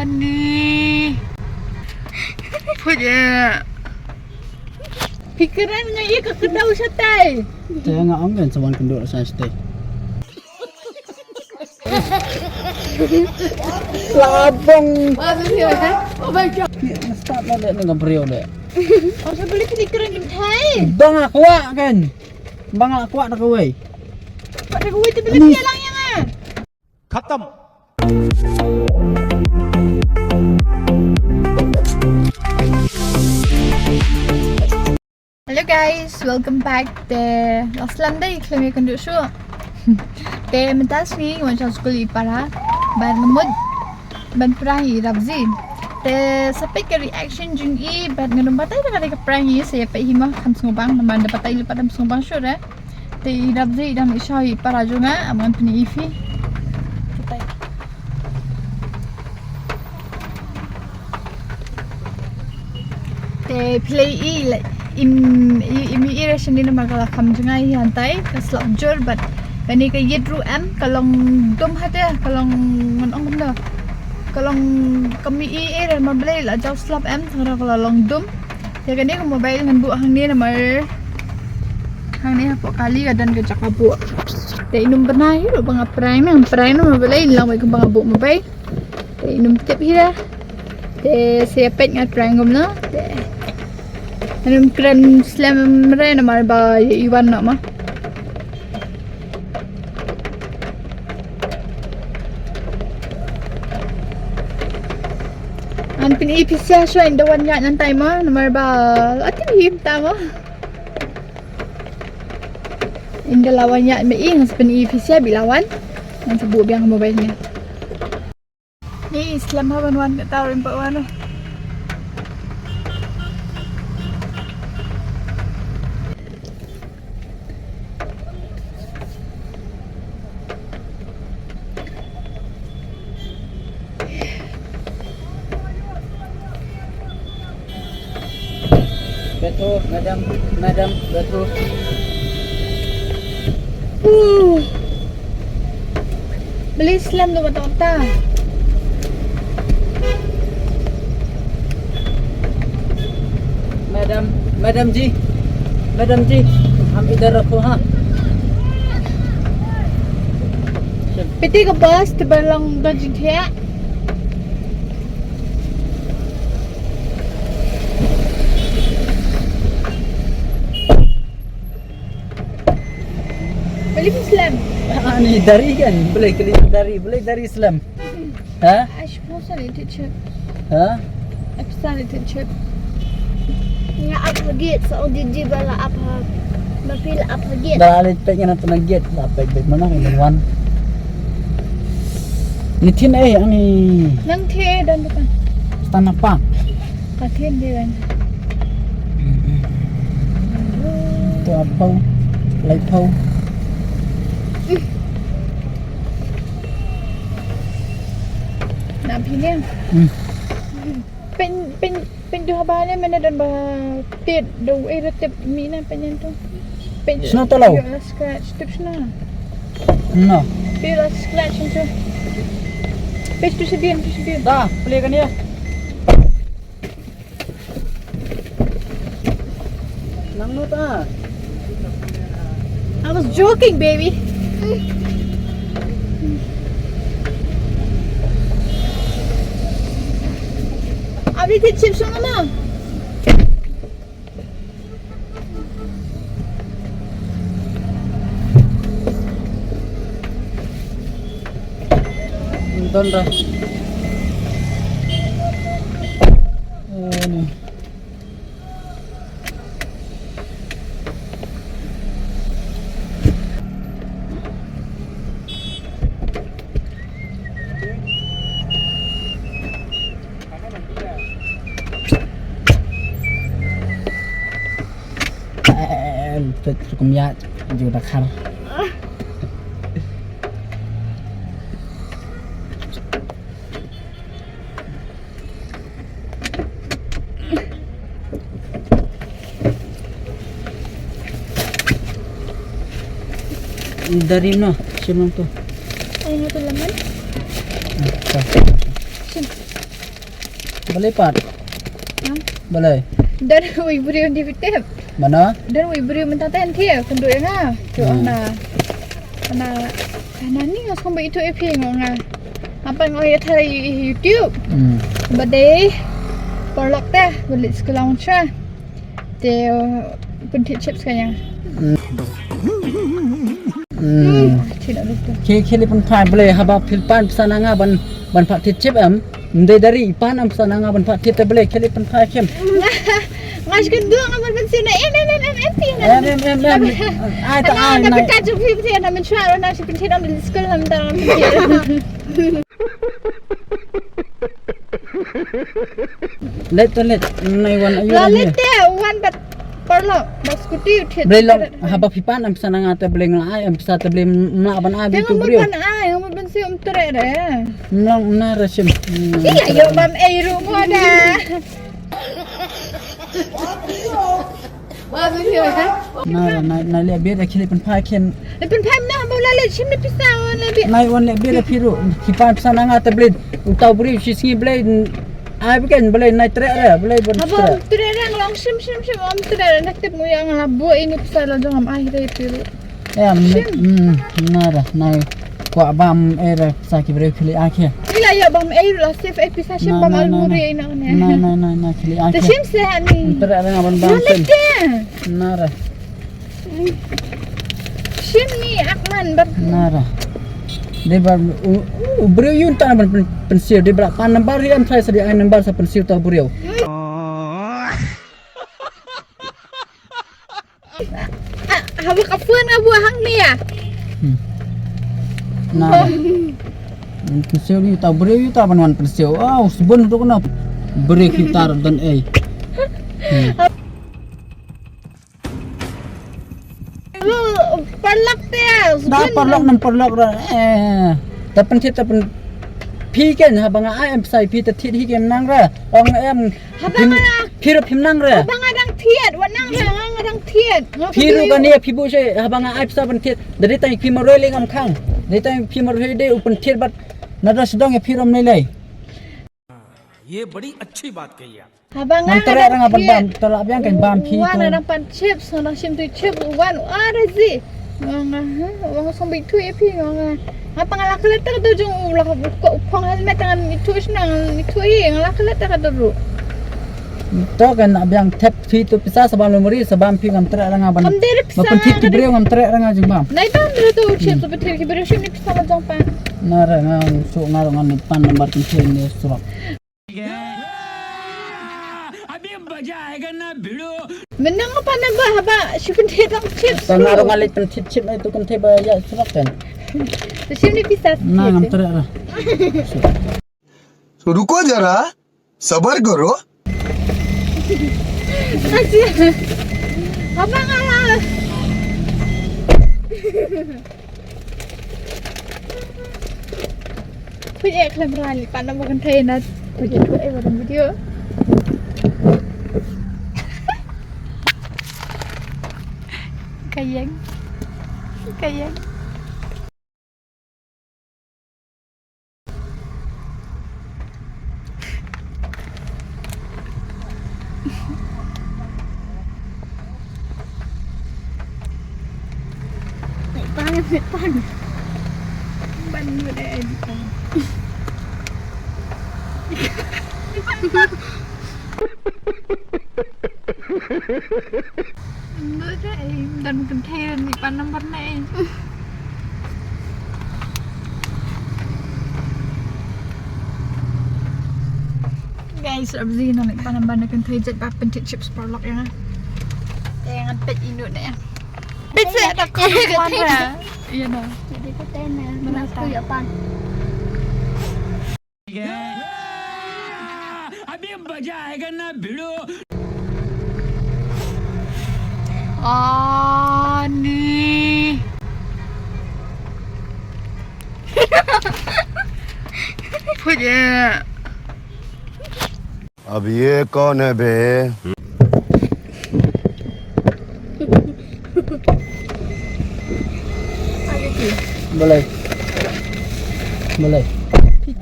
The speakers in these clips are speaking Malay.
Ni punya pikiran dengan ia ke kedau satai. Tengok kan sewan kenduk saya stay. Labang. Oh my god. Start balik dengan beliau dek. Oh saya beli pikiran kentai. Bang aku kan. Bang aku nak kawai. Pak dah kuat tu beli dia lang yang ah. खत्म। Hello guys, welcome back. Last Sunday kami akan duduk show. Mentas ni macam sekolah ipara ban ngemud ban perangi Rabzi. Sampai ke reaction jung i ban ngadum batai dah ke perangi saya pai himah kan sungubang naman dapat tai lepas dam sungubang show dah. Rabzi dam isoi para junga aman puni ifi. Play imi irration din naman kala kam jengai hantai kaslok jor but bani ka yedru am kalong dum hata kalong ngonong benda kalong kami ir mabelai la jaw slap am thara kala long dum ya kan dia mobile ngan bu hang ni namar hang ni hapo kali kadan ke cakabu te inum benai ro bang prime mabelai lang mai bang bu mobile te inum tip hira te siapet ngat prime gomna te Anum krem slam rena mar ba iwan nak mah. An pin ipisia so inda wan yak nantai mah namar ba atim him tama. Inda lawan yak me ing pin ipisia bilawan ngan sebut biang mobile nya. Ni slam hawan wan tak tahu impak wan tu. Betul, madam, betul. Beli slam tu mata-mata. Madam ji, हम इधर रखो हाँ. Piti ke bus terbalang gaji dia. Beli Islam. Ni dari kan, boleh kelihatan dari Islam. Ha? Ash pasal itu cip. Ha? Pasal itu cip. Nga apa git sa ODG bala apa mapil apa git Dalit pa nga nato nag-get. Lapay mana kay one. Ni tin ang ni Nang the dan depan. stand up pa. Katin dia kan. Ito apaw. Laipaw. Nak pilih. Pen tu habane mana dan ba tit do tip mina penyen tu. Sino to law? Scratch tip sana. No. Pila scratch tu. Pes tu sedian. Dah, play kan dia. Nang no ta. I was joking, baby. Abis tit chips sama mah. Don dah. Ni. Cukup ya juga kar. Dari no, siapa tu? Ayun na to laman. Boleh pat. Boleh. Dan ibu dia di fitip. Mana? Dan ibu dia mentah dia kenduk yang ah. Tu ana ni ngas kombo itu epi ngonga. Apa ngoy thai YouTube. Bade porlok teh beli sekolah unca. Te pentit chips kayaknya. Tidak betul. Kili pun fai boleh haba pilpan pesananga ban pak tit chip ndai dari ipan pesananga ban pak tit boleh kili pun fai kem. Ngas kenduk ngamal pensina epi. Ai ta ai Tapi nai. kacau pipi dia nak mencuat orang si pentit orang beli sekolah nak mentang orang pentit. Let nai wan ayu Lalu dia wan bat porlok bas skuti utit. boleh long haba pipan pesananga ta boleh ngai pesat ta boleh mak ban ai Tengok tu mun brio. pan ai, mun pan si tere deh. Nang na rasim. Iya, yo bam rumah dah. Na le biar kili pun fai ken. Lepin pam nah bola le sim le pisang le. Nai wan le biar piru pipan pesananga ta boleh utau brio si singi boleh ai bukan boleh nai trek dah boleh bon Abang trek. tere rang long sim om tere nak tip mu yang labu ini pisang la jong am ai re piru. Ya, nara nai kwa bam era saki brio kili akhir. Ila yo bam la sif pisang sim bam al muri ina ne. Na kili Te akhir. sim sehat ni. Trek dengan ban bam Lalu sen. dia. Nara. Sim ni akman ber Nara. Dia ber brio yun tan ban pensil dia berak pan nambar dia am saya sedia ai nambar sa pensil ta brio. Hawa kafuan abu hang ni ya. Nara. Pensil ni ta brio yu ta ban wan pensil. Oh, sebun tu kena beri kita dan Perlak dia. dah perlok dah tapi kita pun pi kan habang ai em sai pi ta thit hi kem nang ra ong em pi ro phim nang ra Abang adang tiat, wanang hang adang tiat. pi ro kan dia pi bu se habang ai sa ban thit dari tai pi ma roi le ngam khang dari tai pi ma roi de upon thit bat nada sedang ya pi rom nei lai ये बड़ी अच्छी बात कही आप Abang nang tere rang ban bam tolak biang kan bam pi Wan tu adang pan chips, adang sim tu chips, wan ada sih. Wang sampai tu epi wang. Apa ngalah keleta tu jung ulah pong helmet tangan itu senang itu ngalah keleta kata dulu. to kan nak biang tap pi tu pisa sabam lumuri sabam pi ngam tere rang ban Kam dere ma pun thit ki brio ngam tere rang jing bam Nai tam dulu tu chips tu betul ki berusim ni pisang jong pan. nara ngam su ngar ngam pan nomor pensil ni surat अभी मजा आएगा ना भिड़ो Menang apa nambah haba syukur dia tak chips. Tengah orang alit pen chip itu kan tiba ya surat kan. Sim ni pisang. Nah, ngam terak lah. तो रुको जरा सबर करो Asyik. Abang ngalah. Punya kamera ni pandang bukan trainer. Punya tu dalam video. Kayang. Pan. Ban nu dah edit. Nu dah dan container ni pandang warna Guys, abzi na ni pandang ban kan thai jet ba pentit chips porlok ya. Jangan pet induk ni. Pet saya tak kau warna. Iya dah. Jadi katanya menasku ya pan. अभी मजा आएगा ना भिड़ो Ani. Punya. अब ये कौन है बे Boleh.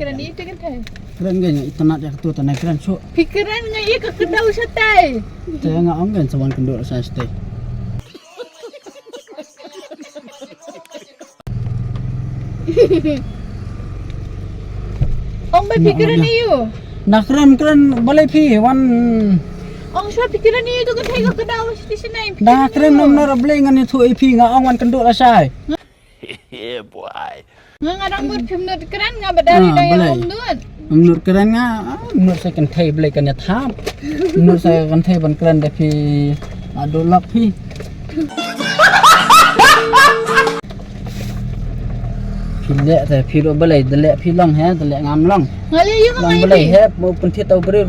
pikiran itu kan tay. Keren kan itu nak jak tu tanah keren so. Pikiran nga iya ka kedau sa tay. Saya ngak ong kan sawan kenduk saya stay. Ong ba pikiran iyo? Nak keren boleh pi wan. Ong siya pikiran iyo tu kan tay ka kedau sa sinay. Dah keren nom nara boleh ngan itu pi ngak ong wan kenduk lah saya. Yeah, boy. Nga ngarang mo pimnot keren nga badari Ah, na boleh. yung doon. Menurut keren ngak, menurut saya kan thai boleh kan ya tham. Menurut saya kan thai ban keren dah pi adolak pi. Pilek saya pi do boleh, delek pi long he, delek ngam long. Ngali yung Long nga boleh ibi. he, mau pentit tau beri,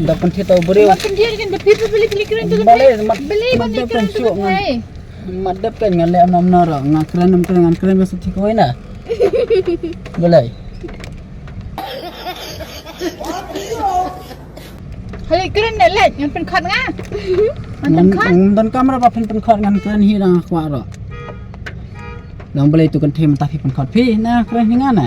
dah pentit tau beri. Mapendiyan kan dapat beli pikiran tu kan Boleh, tay. mat- Beli ba mat- pikiran tu kan mat- tay. Madep kan ngalek nam nara, ngak keren ngan keren mesti tikoi na. Boleh. Halik keren na let, yang pen khat nga. Mantan khat. Dan kamera apa pen khot ngan keren hi dang kwa ro. Long boleh tu kan them tapi pen khot pi na keren hi ngana.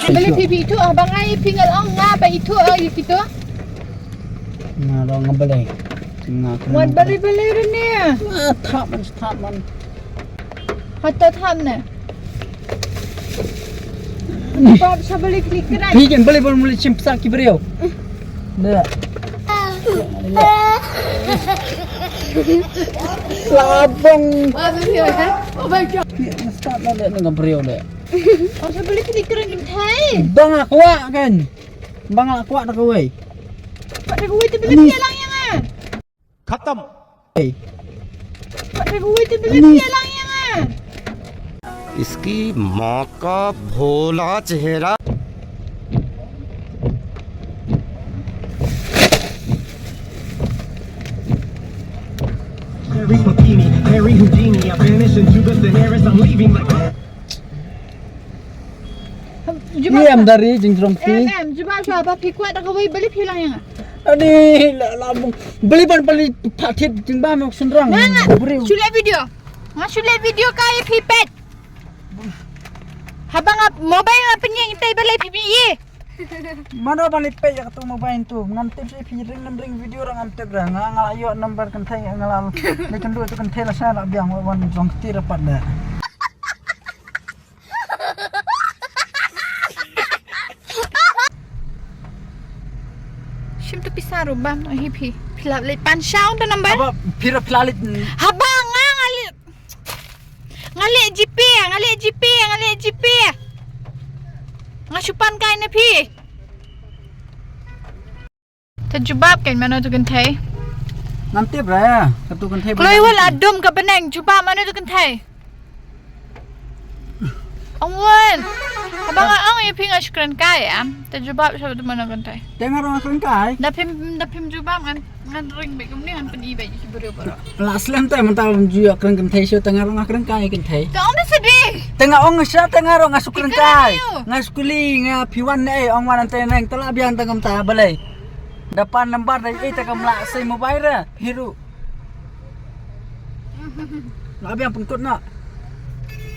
Beli pipi itu abang ai pingal ong nga ba itu ay gitu. Na ro ngam boleh. Ngak keren. Wan beli rin niya. Thap man. Hatta tham na. Bab sa beli pikiran. Pi kan boleh boleh cimpak ki beriau. Dah. Labong. Start lah dek dengan beriau dek. Oh sa beli pikiran din tay. Bang akwa kan. Bang akwa dah kau. Pak dah kuwi tu beli piala lang yang ah. खत्म Pak dah kuwi tu beli piala lang yang ah. इसकी माँ का भोला चेहरा Harry Houdini, Harry Houdini. I vanish into the Sahara. I'm leaving like. Ni am dari jengkrong pi. Jumpa siapa pikir dah kuwi beli piala yang ah. Aduh, labong. Beli patit jengba mak senrang. Beriau. Sulit video. Sulit video kaya pipet. Habang mobile apa ni yang tay beli pipi ye. Mana balik pe ya ketemu main tu. Ngantip si pi ring video orang antip dah. Ngalayo number kan thai ngalal. Lekan dua tu kan thai lah saya nak biang wan jong tir dapat dah. Sim tu pisah rubah hipi. Pilap le pan shao tu number. Apa pira pelalit. Habang ngali GP. Ngasupan kain na pi. Terjubab kan mana tu kan thai. Ngantip dah ya. Ketu kan thai. Kalau iwal adum ke benang jubab mana tu kan thai. Ongwan. Habang ang iping asyukran kaya. Terjubab siapa tu mana kan thai. Dengar orang keren kai. Dapim jubab ngan ring baik ni ngan pen ibai si beri beri. Lah slam tai mental jual keren kan thai. So dengar orang keren kai kan thai. Kau ni sedih. Tengah orang siapa tengah orang ngasuk keren kai. Ikan ayo. Ngasukuli ngah piwan orang mana tenang telah biang tengam tak balai. Depan lembar dari tengam lak say mobile dah. Hiru. Lah biang pengkut nak.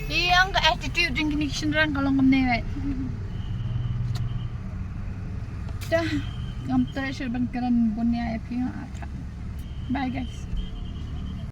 Yang ke attitude dan connection orang kalau ngamne right. Dah, ngam terus bangkaran bunya api. Bye guys.